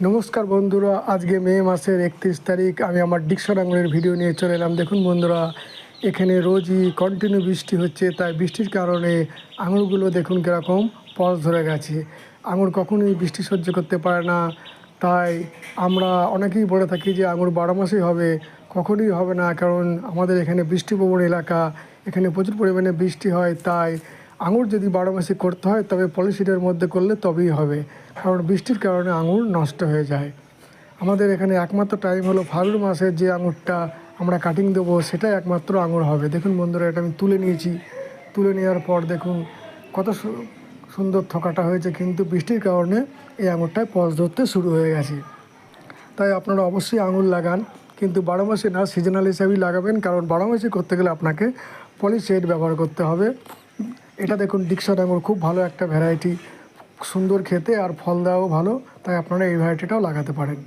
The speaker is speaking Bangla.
নমস্কার বন্ধুরা, আজকে মে মাসের 31 তারিখ। আমি আমার ডিকশন আঙুরের ভিডিও নিয়ে চলে এলাম। দেখুন বন্ধুরা, এখানে রোজই কন্টিনিউ বৃষ্টি হচ্ছে, তাই বৃষ্টির কারণে আঙুরগুলো দেখুন কীরকম পজ ধরে গেছে। আঙুর কখনোই বৃষ্টি সহ্য করতে পারে না, তাই আমরা অনেকেই বলে থাকি যে আঙুর 12 মাসেই হবে। কখনোই হবে না, কারণ আমাদের এখানে বৃষ্টিপ্রবণ এলাকা, এখানে প্রচুর পরিমাণে বৃষ্টি হয়। তাই আঙুর যদি 12 মাসে করতে হয় তবে পলিশিটের মধ্যে করলে তবেই হবে, কারণ বৃষ্টির কারণে আঙুর নষ্ট হয়ে যায়। আমাদের এখানে একমাত্র টাইম হলো ফাল্গুন মাসে, যে আঙুরটা আমরা কাটিং দেবো সেটাই একমাত্র আঙুর হবে। দেখুন বন্ধুরা, এটা আমি তুলে নিয়েছি। তুলে নেওয়ার পর দেখুন কত সুন্দর থোকাটা হয়েছে, কিন্তু বৃষ্টির কারণে এই আঙুরটায় পজ ধরতে শুরু হয়ে গেছে। তাই আপনারা অবশ্যই আঙুর লাগান, কিন্তু 12 মাসে না, সিজনাল হিসাবেই লাগাবেন, কারণ 12 মাসে করতে গেলে আপনাকে পলিশেড ব্যবহার করতে হবে। এটা দেখুন ডিকশন আঙুর, খুব ভালো একটা ভ্যারাইটি, সুন্দর খেতে আর ফল দেওয়াও ভালো, তাই আপনারা এই ভ্যারাইটিটাও লাগাতে পারেন।